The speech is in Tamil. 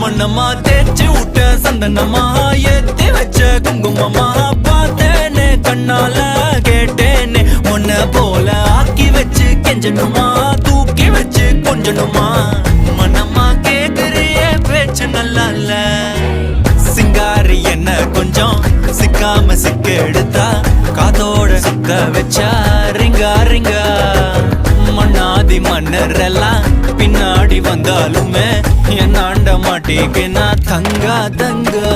மண்ணம்மா தேய்ச்சி விட்ட சந்தனமா ஏத்தி வச்ச குங்குமமா பார்த்தேனே கண்ணால கேட்டேனே உன்ன போல ஆக்கி வச்சு கெஞ்சணுமா தூக்கி வச்சு கொஞ்சணுமா மண்ணம்மா கேக்குறிய பேச்சு நல்லா இல்ல சிங்காரி என்ன கொஞ்சம் சிக்காம சிக்க எடுத்தா காதோட சுத்த வச்சா ரிங்கா ரிங்கா மண்ணாதி மன்னர் எல்லாம் பின்னாடி வந்தாலுமே என் ஆண்ட மாட்டேக்கு நான் தங்கா தங்கா